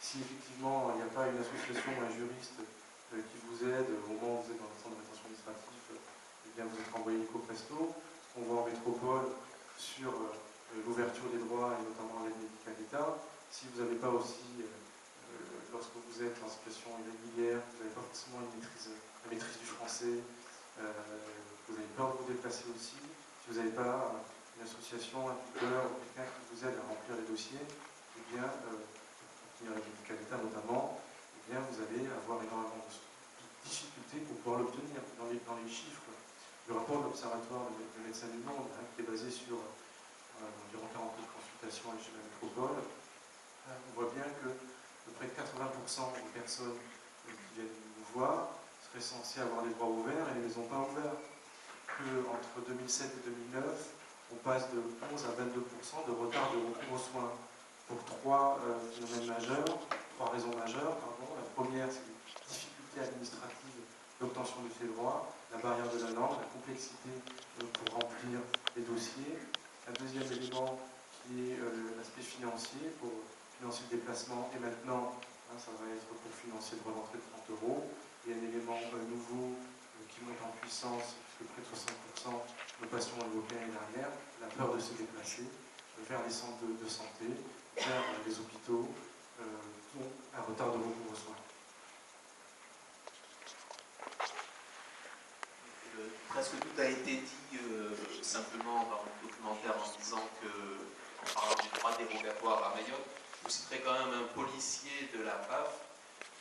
si effectivement il n'y a pas une association ou un juriste qui vous aide au moment où vous êtes dans le centre de rétention administratif, eh bien vous êtes renvoyé illico presto. On voit en métropole sur l'ouverture des droits et notamment l'aide médicale d'État. Si vous n'avez pas aussi, lorsque vous êtes en situation irrégulière, vous n'avez pas forcément la maîtrise du français, vous avez peur de vous déplacer aussi, si vous n'avez pas une association, un tuteur ou quelqu'un qui vous aide à remplir les dossiers, eh bien, obtenir l'aide médicale d'État notamment, eh bien, vous allez avoir énormément de difficultés pour pouvoir l'obtenir dans les chiffres. Le rapport de l'Observatoire des médecins du monde, qui est basé sur environ 40 000 consultations à l'échelle de la métropole, on voit bien que près de 80% des personnes qui viennent nous voir seraient censées avoir les droits ouverts et ne les ont pas ouverts. Entre 2007 et 2009, on passe de 11 à 22% de retard de recours aux soins pour 3 phénomènes majeurs, 3 raisons majeures. La première, c'est les difficultés administratives d'obtention de ces droits, la barrière de la langue, la complexité pour remplir les dossiers. Un deuxième élément qui est l'aspect financier, pour financer le déplacement, et maintenant, ça va être pour financer le droit d'entrée de 30 €. Et un élément nouveau qui monte en puissance, puisque près de 60%, nos patients ont évoqué l'année dernière, la peur de se déplacer vers les centres de santé, vers les hôpitaux, qui ont un retard de recours aux soins. Presque tout a été dit simplement dans le documentaire en disant que, en parlant du droit dérogatoire à Mayotte, je citerai quand même un policier de la PAF.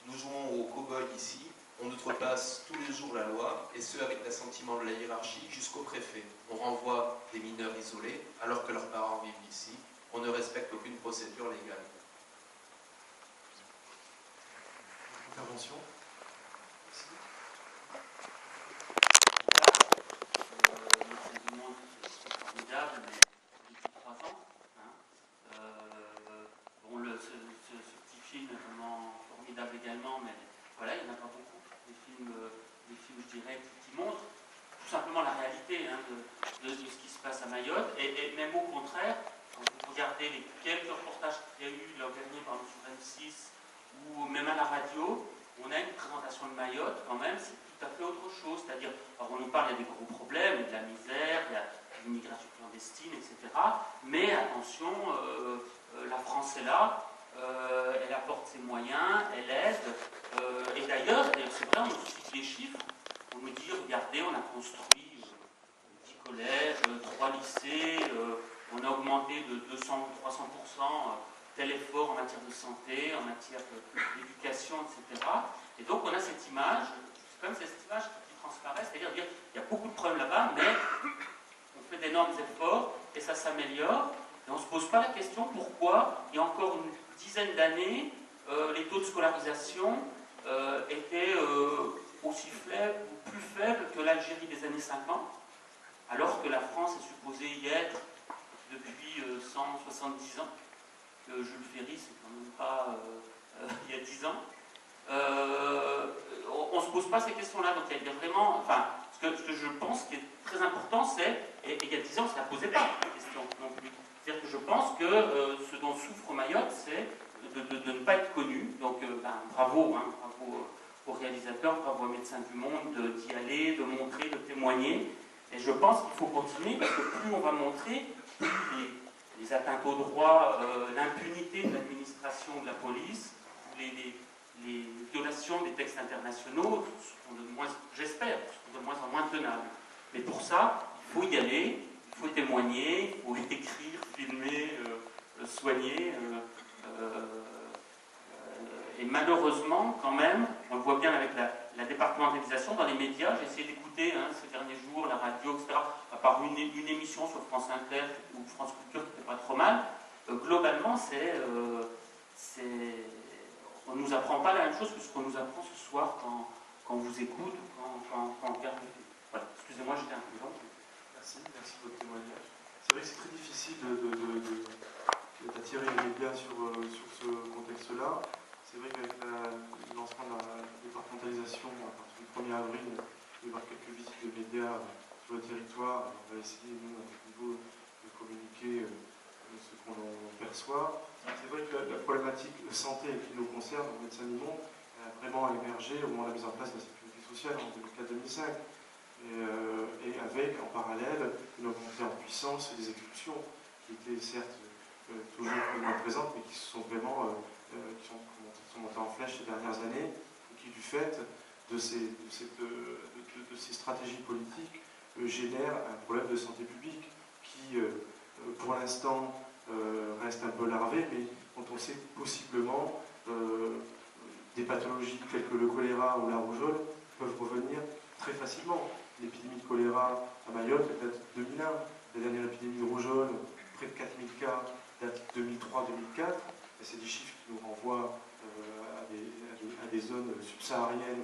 Nous jouons au cow-boy ici, on outrepasse tous les jours la loi, et ce avec l'assentiment de la hiérarchie jusqu'au préfet. On renvoie des mineurs isolés alors que leurs parents vivent ici. On ne respecte aucune procédure légale. Intervention. Formidable, mais depuis 3 ans. Bon, ce petit film est vraiment formidable également, mais voilà, il n'y en a pas beaucoup. Des films, je dirais, qui montrent tout simplement la réalité de ce qui se passe à Mayotte, et même au contraire, quand vous regardez les quelques reportages qu'il y a eu l'an dernier par le sur M6 ou même à la radio, on a une présentation de Mayotte quand même, c'est tout à fait autre chose. C'est-à-dire, alors on nous parle, il y a des gros problèmes, il y a de la misère, il y a de l'immigration clandestine, etc. Mais attention, la France est là, elle apporte ses moyens, elle aide. Et d'ailleurs, c'est vrai, on nous cite les chiffres, on nous dit, regardez, on a construit un petit collège, 3 lycées, on a augmenté de 200 ou 300% tel effort en matière de santé, en matière d'éducation, etc. Et donc on a cette image, c'est quand même cette image qui transparaît, c'est-à-dire qu'il y a beaucoup de problèmes là-bas, mais on fait d'énormes efforts et ça s'améliore. Et on ne se pose pas la question pourquoi, il y a encore une dizaine d'années, les taux de scolarisation étaient aussi faibles ou plus faibles que l'Algérie des années 50, alors que la France est supposée y être depuis 170 ans. Jules Ferry, c'est quand même pas il y a 10 ans. On ne se pose pas ces questions-là. Donc il y a vraiment. Enfin, ce que je pense qui est très important, c'est. Et il y a 10 ans, ça ne posait pas la question non plus. C'est-à-dire que je pense que ce dont souffre Mayotte, c'est de ne pas être connu. Donc bravo, bravo aux réalisateurs, bravo aux Médecins du Monde d'y aller, de montrer, de témoigner. Et je pense qu'il faut continuer parce que plus on va montrer, plus les atteintes aux droits, l'impunité de l'administration, de la police, les violations des textes internationaux seront de moins, j'espère, de moins en moins tenables. Mais pour ça, il faut y aller, il faut témoigner, il faut écrire, filmer, soigner. Et malheureusement, quand même, on le voit bien avec la départementalisation dans les médias, j'ai essayé d'écouter ces derniers jours, la radio, etc., à part une émission sur France Inter ou France Culture qui n'était pas trop mal, globalement, on ne nous apprend pas la même chose que ce qu'on nous apprend ce soir quand on vous écoute ou quand on regarde le film. Voilà, excusez-moi, j'étais un peu long. Merci de votre témoignage. C'est vrai que c'est très difficile d'attirer les médias sur ce contexte-là. C'est vrai qu'avec le lancement de la départementalisation à partir du 1er avril, il va y avoir quelques visites de médias sur le territoire. On va essayer, nous, à notre niveau, de communiquer ce qu'on perçoit. C'est vrai que la problématique de santé qui nous concerne, aux Médecins du Monde, a vraiment émergé au moment de la mise en place de la sécurité sociale en 2004-2005. Et avec, en parallèle, une montée en puissance des expulsions, qui étaient certes toujours moins présentes, mais qui sont vraiment qui sont montées en flèche ces dernières années, et qui, du fait de ces stratégies politiques, génèrent un problème de santé publique qui, pour l'instant, reste un peu larvé, mais dont on sait possiblement des pathologies telles que le choléra ou la rougeole peuvent revenir très facilement. L'épidémie de choléra à Mayotte date de 2001. La dernière épidémie de rougeole, près de 4000 cas, date de 2003-2004. Et c'est des chiffres qui nous renvoient à des zones subsahariennes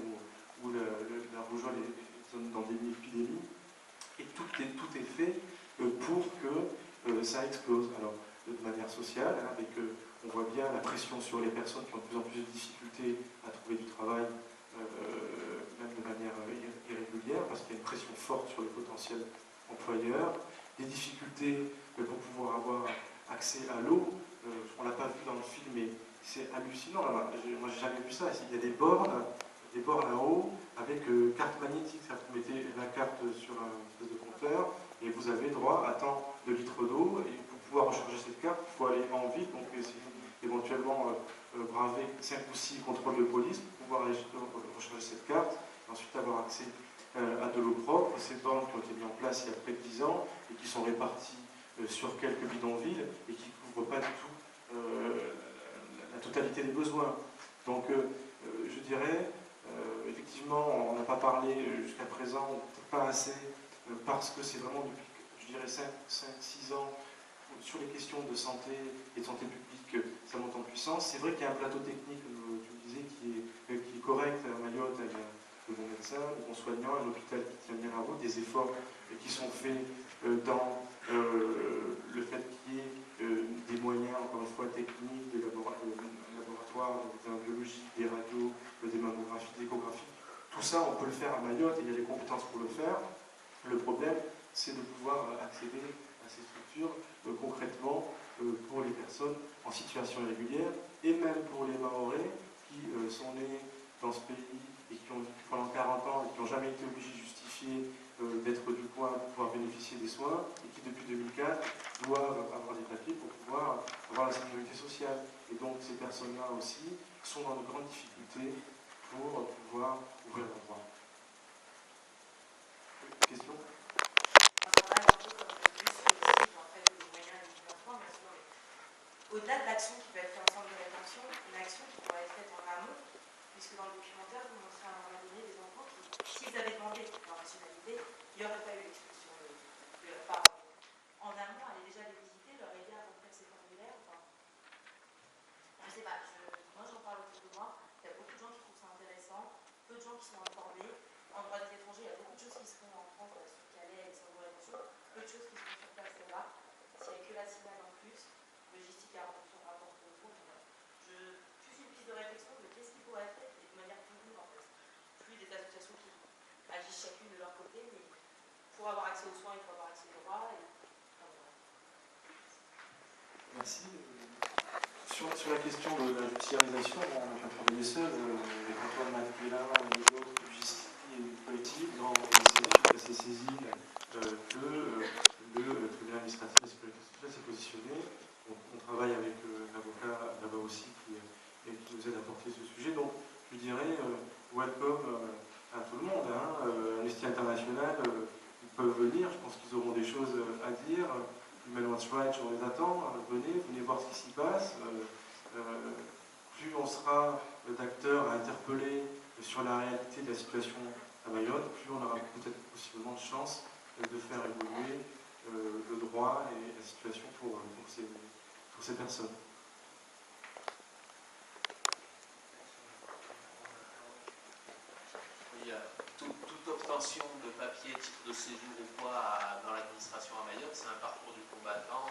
où la rougeole est zone d'endémie épidémie. Et tout est fait pour que ça explose. Alors, de manière sociale, on voit bien la pression sur les personnes qui ont de plus en plus de difficultés à trouver du travail, même de manière irrégulière, parce qu'il y a une pression forte sur les potentiels employeurs, des difficultés pour pouvoir avoir accès à l'eau. On ne l'a pas vu dans le film, mais c'est hallucinant. Moi, j'ai jamais vu ça. Il y a des bornes là-haut avec carte magnétique. Vous mettez la carte sur un espèce de compteur et vous avez droit à tant de litres d'eau. Et pour pouvoir recharger cette carte, il faut aller en ville, donc éventuellement braver 5 ou 6 contrôles de police pour pouvoir aller recharger cette carte et ensuite avoir accès à de l'eau propre. Ces bornes qui ont été mises en place il y a près de 10 ans et qui sont réparties sur quelques bidonvilles et qui ne couvrent pas du tout la totalité des besoins. Donc je dirais, effectivement, on n'a pas parlé jusqu'à présent, pas assez, parce que c'est vraiment depuis, je dirais, 5-6 ans, sur les questions de santé et de santé publique, ça monte en puissance. C'est vrai qu'il y a un plateau technique, comme tu le disais, qui est correct à Mayotte, avec de bons médecins, de bons soignants, un hôpital qui tient bien la route, des efforts qui sont faits dans le fait qu'il y ait des moyens, encore une fois, techniques, des laboratoires, des biologiques, des radios, des mammographies, des échographies. Tout ça, on peut le faire à Mayotte et il y a les compétences pour le faire. Le problème, c'est de pouvoir accéder à ces structures concrètement pour les personnes en situation irrégulière et même pour les Mahorais qui sont nés dans ce pays et qui ont vécu pendant 40 ans et qui n'ont jamais été obligés de justifier d'être du poids pour pouvoir bénéficier des soins et qui depuis 2004 doivent avoir des papiers pour pouvoir avoir la sécurité sociale. Et donc ces personnes-là aussi sont dans de grandes difficultés pour pouvoir ouvrir leur droit. Question ? Au-delà de l'action qui peut être faite en centre de rétention, une action qui pourrait être faite en amont, puisque dans le documentaire, vous montrez à un moment donné des enfants qui, s'ils avaient demandé leur nationalité, il n'y aurait pas eu l'expulsion de leurs parents. En amont, aller déjà les visiter, leur aider à remplir ces formulaires, enfin, je ne sais pas, moi j'en parle autour de moi, il y a beaucoup de gens qui trouvent ça intéressant, peu de gens qui sont informés. En droit des étrangers, il y a beaucoup de choses qui se font en France, sur Calais et centre de rétention, peu de choses qui se font sur place là-bas. S'il n'y a que la CINAL en plus, logistique à remplir son rapport pour vous. Juste une piste de réflexion de qu'est-ce qui pourrait être fait de manière plus libre en fait. Plus des associations qui agissent chacune de leur côté, mais pour avoir accès aux soins, il faut avoir accès aux droits. Merci. Sur la question de la judiciarisation, on n'a pas travaillé seul, avec Antoine Matquella et les autres, Justice et Politique, dans la CCI, que le tribunal administratif de sécurité sociale s'est positionné. On travaille avec l'avocat là-bas aussi qui nous aide à porter ce sujet. Donc, je dirais, welcome à tout le monde. Amnesty International, ils peuvent venir, je pense qu'ils auront des choses à dire. Human Rights Watch, on les attend. Venez voir ce qui s'y passe. Plus on sera d'acteurs à interpeller sur la réalité de la situation à Mayotte, plus on aura peut-être possiblement de chance de faire évoluer le droit et la situation pour ces personnes. Oui, toute obtention de papier, titre de séjour ou quoi dans l'administration à Mayotte, c'est un parcours du combattant.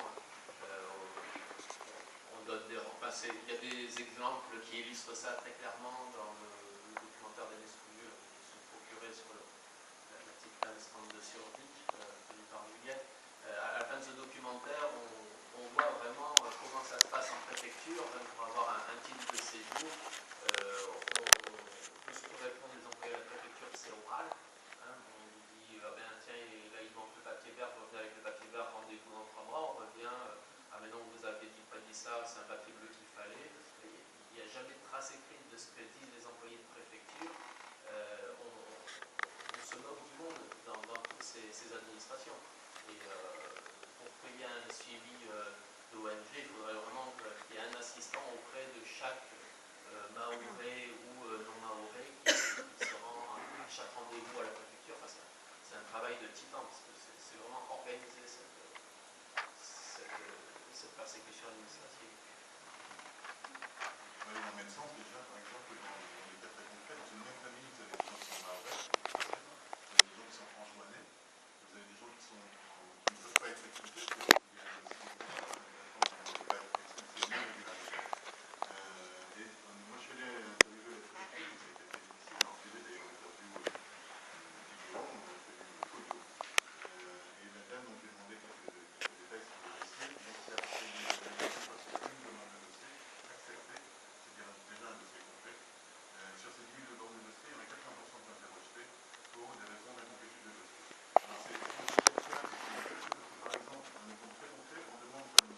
Il y a des exemples qui illustrent ça très clairement dans le documentaire d'Agnès Coutu qui sont procurés sur la petite page 32 sur 10 tenue par Juliette. À la fin de ce documentaire, on voit vraiment comment ça se passe en préfecture, même pour avoir un titre de séjour. Tout ce que répondent les employés de la préfecture, c'est oral. On dit, tiens, là il manque le papier vert, vous revenez avec le papier vert, rendez-vous dans 3 mois, on revient. Mais non, vous avez pas dit ça, c'est un papier bleu qu'il fallait. Il n'y a jamais de trace écrite de ce que disent les employés de préfecture. On se moque du monde dans toutes ces administrations. Et pour qu'il y ait un suivi d'ONG, il faudrait vraiment qu'il y ait un assistant auprès de chaque Mahorais ou non-Mahorais qui se rend à chaque rendez-vous à la préfecture. Enfin, c'est un travail de titan, parce que c'est vraiment organisé cette persécution administrative. Dans le même sens, déjà, par exemple, dans les cas très concrets, dans une même famille, vous avez des gens qui sont mahorais, vous avez des gens qui sont franche-ouanais, vous avez des gens qui ne peuvent pas être expulsés, parce qu'il y a aussi des gens qui ne peuvent pas être expulsés non régularisés. Et moi, je suis allé interviewer la préfecture, ça a été très difficile, en privé d'ailleurs, l'interview vidéo, on a fait une photo. Et la dame, donc, j'ai demandé quelques détails sur le dossier. Donc, c'est parce qu'une demande de dossier acceptée, c'est-à-dire déjà un dossier complet. Sur ces 10 000 demandes de dossier, il y en a 80% qui ont été rejetées pour des raisons d'incomplétude de dossier. Alors, c'est une question parce que, par exemple, un exemple très concret, on demande comme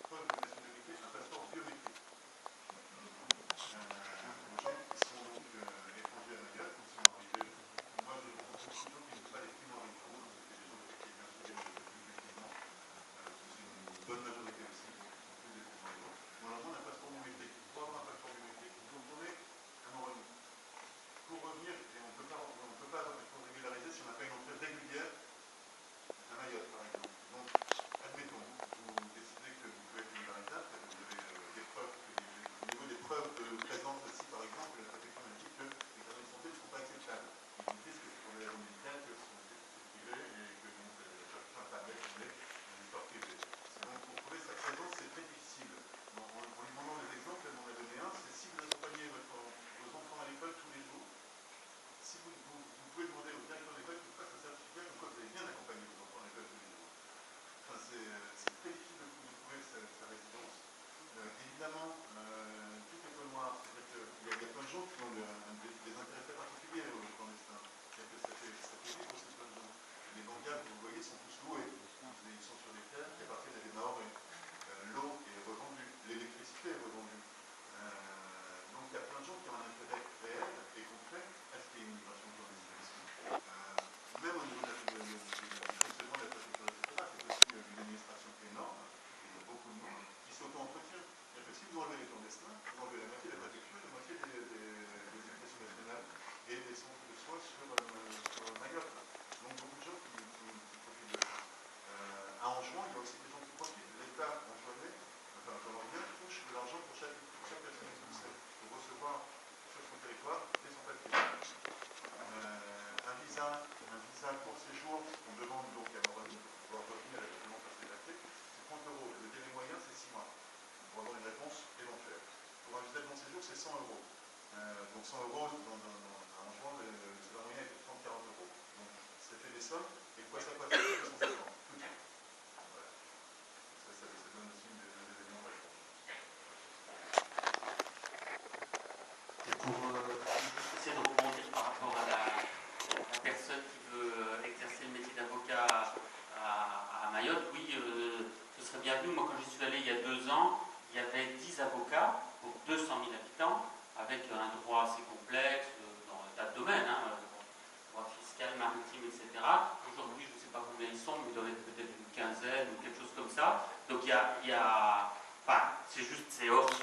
preuve de nationalité un passeport biométrique. Aux gens qui sont donc étrangers à Mayotte, qui sont arrivés. Moi, je rencontre beaucoup de gens qui ne sont pas des primo-arrivants, c'est des gens qui viennent plus effectivement. C'est une bonne majorité aussi, qui sont plus des primo-arrivants. On leur demande un passeport biométrique. Pour avoir un passeport biométrique, il faut retourner à Moroni. Pour revenir, et on ne peut pas être régularisé si on n'a pas une entrée régulière à Mayotte, par exemple. Donc, admettons, vous décidez que vous pouvez être régularisable, vous avez des preuves, au niveau des preuves de présence aussi, par exemple, la préfecture indique que les carnets de santé ne sont pas acceptables. Ils nous disent que c'est pour les raisons médicales, que c'est privé et que donc ça ne peut pas permettre des histoires privées. Donc, pour prouver sa présence, c'est très difficile. En lui demandant des exemples, elle m'en a donné un, c'est si vous accompagnez vos enfants à l'école tous les jours, si vous pouvez demander au directeur d'école qu'il fasse un certificat comme quoi vous avez bien accompagné vos enfants à l'école tous les jours. Enfin, c'est très difficile de prouver sa résidence. Évidemment, tout est peu noir. C'est-à-dire qu'il y a plein de gens qui ont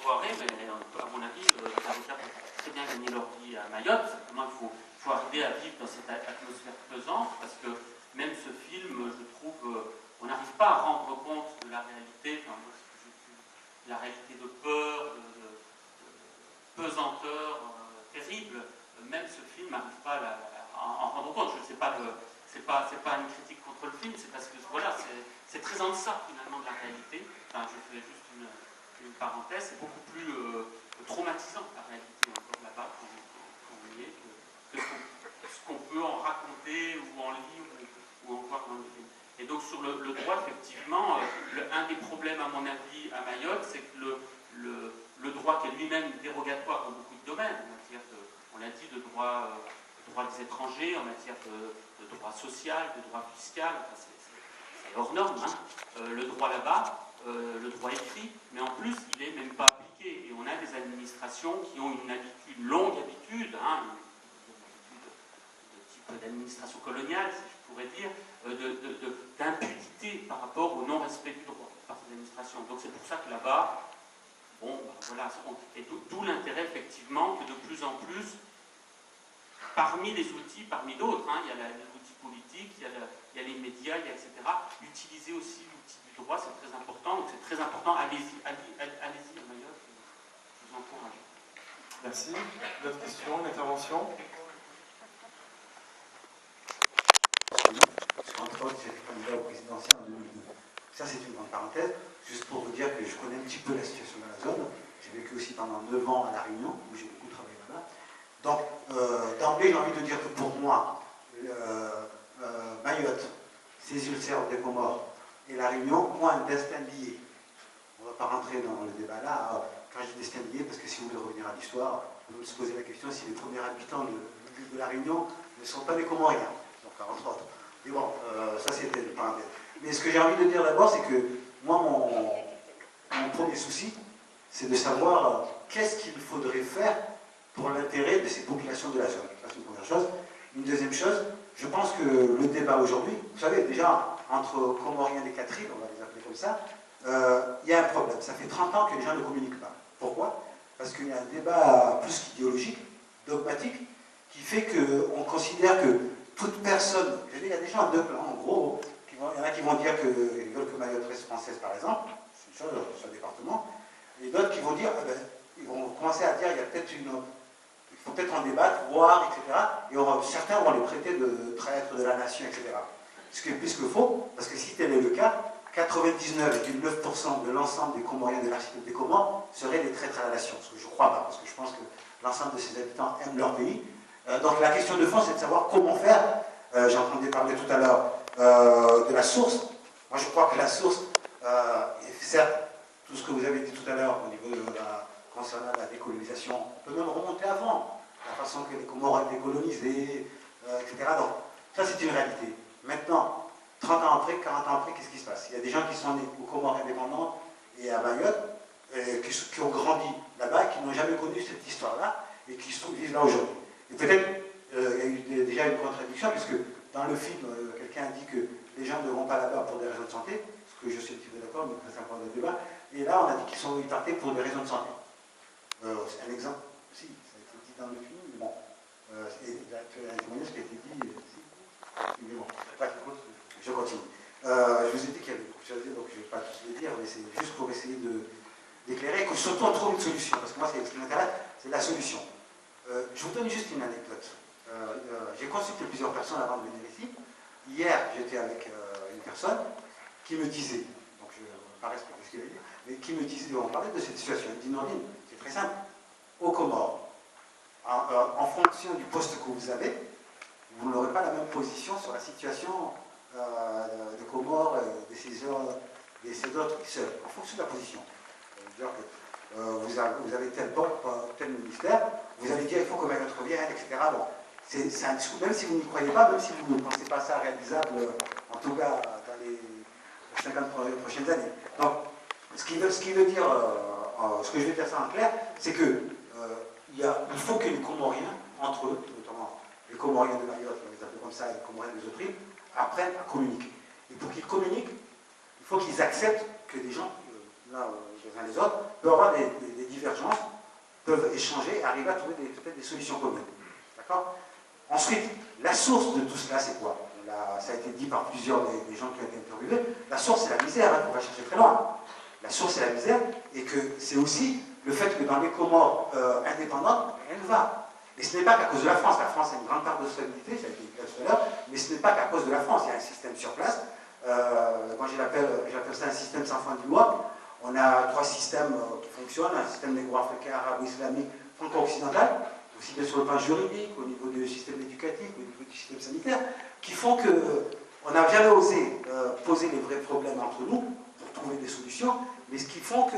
foiré, mais à mon avis, les avocats peuvent très bien gagner leur vie à Mayotte. Simplement, il faut arriver à vivre dans cette atmosphère pesante, parce que même ce film, je trouve, on n'arrive pas à rendre compte de la réalité, enfin, moi, la réalité de peur, de pesanteur terrible. Même ce film n'arrive pas à en rendre compte. Je ne sais pas, c'est pas une critique contre le film, c'est parce que voilà, c'est très en deçà finalement de la réalité. Enfin, je fais juste une parenthèse, c'est beaucoup plus traumatisant la réalité encore là-bas quand on y est que ce qu'on peut en raconter ou en lire ou en voir dans le film. Et donc sur le droit, effectivement, un des problèmes à mon avis à Mayotte, c'est que le droit qui est lui-même dérogatoire dans beaucoup de domaines, en matière on l'a dit, de droit des étrangers, en matière de droit social, de droit fiscal, enfin, c'est hors norme, hein. Le droit là-bas, le droit écrit, mais en plus, il n'est même pas appliqué. Et on a des administrations qui ont une longue habitude, hein, de type d'administration coloniale, si je pourrais dire, d'impunité par rapport au non-respect du droit par ces administrations. Donc c'est pour ça que là-bas, bon, ben voilà, et d'où l'intérêt effectivement que de plus en plus, parmi les outils, parmi d'autres, hein, il y a l'outil politique, il y a les médias, il y a etc., utiliser aussi l'outil du droit, c'est très important, donc c'est très important, allez-y à Mayotte, je vous encourage. Merci. D'autres questions, une intervention? Entre autres, j'ai été candidat au présidentiel en 2002. Ça, c'est une grande parenthèse, juste pour vous dire que je connais un petit peu la situation de la zone. J'ai vécu aussi pendant 9 ans à La Réunion, où j'ai beaucoup travaillé là-bas. Donc, d'emblée, j'ai envie de dire que pour moi, Mayotte, ses îles Sœurs des Comores et La Réunion ont un destin lié. On ne va pas rentrer dans le débat là. Quand je dis destin lié, parce que si vous voulez revenir à l'histoire, on peut se poser la question si les premiers habitants de La Réunion ne sont pas des Comoriens, donc entre autres. Mais bon, ça c'était une parenthèse. Mais ce que j'ai envie de dire d'abord, c'est que moi, mon premier souci, c'est de savoir qu'est-ce qu'il faudrait faire pour l'intérêt de ces populations de la zone. Ça, c'est une première chose. Une deuxième chose, je pense que le débat aujourd'hui, vous savez, déjà, entre Comoriens et Catherine, on va les appeler comme ça, il y a un problème. Ça fait 30 ans que les gens ne communiquent pas. Pourquoi? Parce qu'il y a un débat plus qu'idéologique, dogmatique, qui fait qu'on considère que toute personne, il y a des gens en deux plans, en gros, il y en a qui vont dire qu'ils veulent que Mayotte reste française, par exemple, c'est une chose, c'est un département, et d'autres qui vont dire, ils vont commencer à dire, il faut peut-être en débattre, voir, etc. Et certains vont les traiter de traîtres de la nation, etc. Ce qui est plus que faux, parce que si tel est le cas, 99,9% de l'ensemble des Comoriens de l'archipel des Comores seraient des traîtres à la nation. Ce que je ne crois pas, parce que je pense que l'ensemble de ces habitants aiment leur pays. Donc la question de fond, c'est de savoir comment faire. J'entendais parler tout à l'heure de la source. Moi, je crois que la source, certes, tout ce que vous avez dit tout à l'heure au niveau concernant la décolonisation, on peut même remonter avant, la façon que les Comores ont été colonisés, etc. Donc, ça, c'est une réalité. Maintenant, 30 ans après, 40 ans après, qu'est-ce qui se passe? Il y a des gens qui sont nés aux Comores indépendantes et à Mayotte, qui ont grandi là-bas, qui n'ont jamais connu cette histoire-là, et qui vivent là aujourd'hui. Et peut-être, il y a eu déjà une contradiction, puisque dans le film, quelqu'un a dit que les gens ne vont pas là-bas pour des raisons de santé, ce que je suis un petit peu d'accord, mais c'est un point de débat, et là, on a dit qu'ils partaient pour des raisons de santé. C'est un exemple, si, ça a été dit dans le film, mais bon, c'est un témoignage qui a été dit, si, mais bon, bref, je continue. Je vous ai dit qu'il y avait beaucoup de choses à dire, donc je ne vais pas tous les dire, mais c'est juste pour essayer d'éclairer, que surtout on trouve une solution, parce que moi, ce qui m'intéresse, c'est la solution. Je vous donne juste une anecdote. J'ai consulté plusieurs personnes avant de venir ici. Hier, j'étais avec une personne qui me disait, donc je ne vais pas respecter ce qu'il a dit, mais qui me disait, on parlait de cette situation, il dit Nordine, c'est très simple, aux Comores, en fonction du poste que vous avez, vous n'aurez pas la même position sur la situation de Comores, de ces autres seuls, en fonction de la position. C'est-à-dire que vous avez tel poste, tel ministère, vous allez dire il faut que Mayotte revienne, etc. Bon, c'est un discours, même si vous n'y croyez pas, même si vous ne pensez pas ça réalisable, en tout cas dans les 50 prochaines années. Donc, ce qui veut dire, ce que je vais faire ça en clair, c'est que il faut que les Comoriens, entre eux, notamment les Comoriens de Mayotte, on les appelle comme ça, les Comoriens des autres îles, apprennent à communiquer. Et pour qu'ils communiquent, il faut qu'ils acceptent que des gens, là, uns les autres, peuvent avoir des divergences, peuvent échanger et arriver à trouver peut-être des solutions communes. D'accord? Ensuite, la source de tout cela, c'est quoi? Ça a été dit par plusieurs des gens qui ont été interviewés. La source, c'est la misère, hein, on va chercher très loin. La source, c'est la misère, et que c'est aussi le fait que dans les Comores indépendantes, rien ne va. Et ce n'est pas qu'à cause de la France. La France a une grande part de stabilité, ça a été dit tout à l'heure, mais ce n'est pas qu'à cause de la France. Il y a un système sur place. Moi, j'appelle ça un système sans fin de loi. On a 3 systèmes qui fonctionnent, un système négro-africain, arabo-islamique, franco-occidental, aussi bien sur le plan juridique, au niveau du système éducatif, au niveau du système sanitaire, qui font qu'on n'a jamais osé poser les vrais problèmes entre nous pour trouver des solutions, mais ce qui font que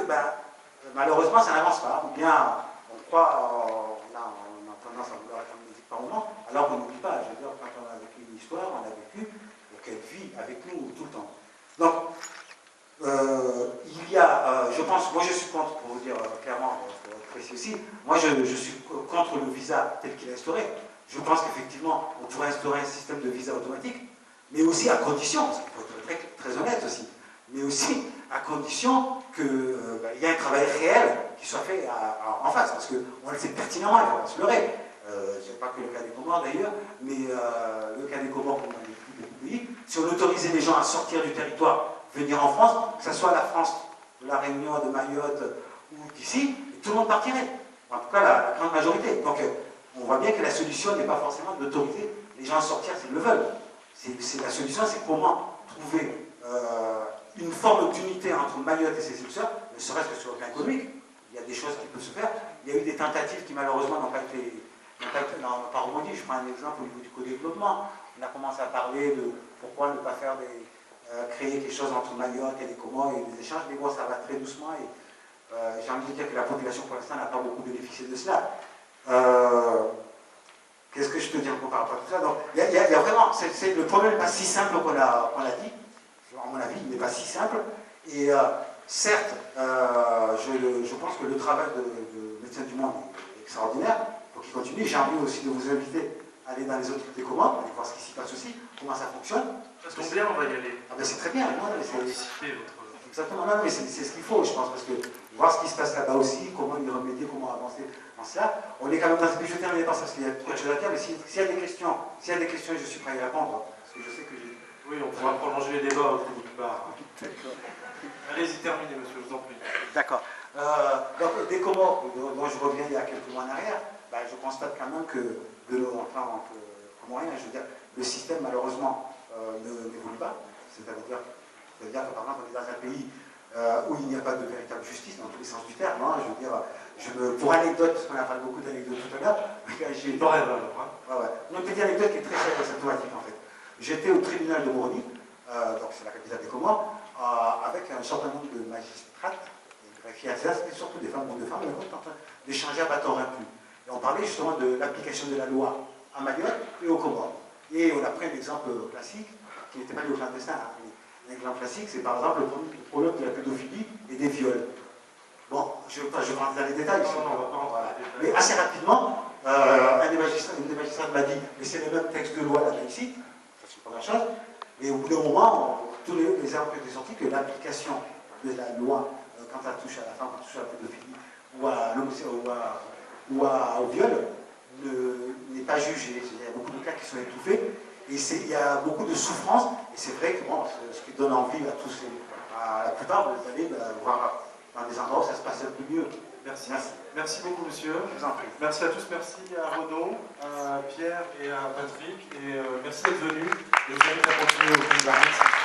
malheureusement ça n'avance pas. Ou bien on croit, on a tendance à vouloir attendre musique par moment, alors qu'on n'oublie pas. Je veux dire, quand on a vécu une histoire, on a vécu, et qu'elle vit avec nous tout le temps. Donc, il y a, je pense, moi je suis contre, pour vous dire clairement, pour être précis aussi, moi je suis contre le visa tel qu'il est instauré. Je pense qu'effectivement, on pourrait instaurer un système de visa automatique, mais aussi à condition, parce qu'il faut être très honnête aussi, mais aussi à condition qu'il y ait un travail réel qui soit fait en face, parce qu'on le sait pertinemment, il ne faut pas se leurrer. Ce n'est pas que le cas des Comores d'ailleurs, mais le cas des Comores, comme dans les pays, si on autorisait les gens à sortir du territoire, venir en France, que ce soit la France, de la Réunion, de Mayotte ou d'ici, tout le monde partirait. En tout cas, la grande majorité. Donc, on voit bien que la solution n'est pas forcément d'autoriser les gens à sortir s'ils le veulent. La solution, c'est comment trouver une forme d'unité entre Mayotte et ses secteurs, ne serait-ce que sur le plan économique. Il y a des choses qui peuvent se faire. Il y a eu des tentatives qui, malheureusement, n'ont pas rebondi. Je prends un exemple au niveau du co-développement. On a commencé à parler de pourquoi ne pas faire créer quelque chose entre Mayotte et les Comores et les échanges, mais bon, ça va très doucement et j'ai envie de dire que la population pour l'instant n'a pas beaucoup bénéficié de cela. Qu'est-ce que je peux dire par rapport à tout ça? Donc, il y a vraiment, le problème n'est pas si simple qu'on l'a dit, à mon avis, il n'est pas si simple, et certes, je pense que le travail de Médecins du Monde est extraordinaire, pour qu'il continue. J'ai envie aussi de vous inviter à aller dans les autres des Comores, aller voir ce qui s'y passe aussi, comment ça fonctionne. Ça tombe bien, on va y aller. Ah ben c'est très bien, Anticiper votre... Exactement, non, mais c'est ce qu'il faut, je pense, parce que voir ce qui se passe là-bas aussi, comment y remédier, comment avancer dans cela. On est quand même dans ce but, je vais terminer par ça, parce qu'il y a trop de choses à dire, mais s'il y a des questions, je suis prêt à y répondre, parce que je sais que j'ai... Oui, on pourra prolonger les débats au bout du bar. Allez-y, terminez, monsieur, je vous en prie. D'accord. Donc, des Comores, dont je reviens il y a quelques mois en arrière, je constate quand même que, en tant que Comorien, je veux dire, le système, malheureusement, n'évolue pas. C'est-à-dire que, par exemple, on est dans un pays où il n'y a pas de véritable justice dans tous les sens du terme. Hein, je veux dire, pour anecdote, parce qu'on a parlé beaucoup d'anecdotes tout à l'heure, j'ai une petite anecdote qui est très symptomatique en fait. J'étais au tribunal de Moroni, donc c'est la capitale des Comores, avec un certain nombre de magistrates, des greffiers, c'était surtout des femmes, mais on était en train d'échanger à bâton rompu. Et on parlait justement de l'application de la loi à Mayotte et aux Comores. Et on a pris un exemple classique, qui n'était pas lié au clandestin. Un exemple classique, c'est par exemple le problème de la pédophilie et des viols. Bon, je ne vais pas rentrer dans les détails. Voilà. Mais assez rapidement, une des magistrats m'a dit, mais c'est le même texte de loi là ici, c'est une première chose. Et au bout d'un moment, tous les arguments étaient sortis que l'application de la loi, quand ça touche à la femme, quand ça touche à la pédophilie ou au viol, n'est pas jugée. Il y a beaucoup de cas qui sont étouffés. Et il y a beaucoup de souffrance, et c'est vrai que bon, ce qui donne envie à la plupart d'aller voir dans des endroits où ça se passe un peu mieux. Merci. Merci beaucoup, monsieur. Je vous en prie. Merci à tous, merci à Renaud, à Pierre et à Patrick, et merci d'être venus. Je vous invite à continuer au Pays de la Merci.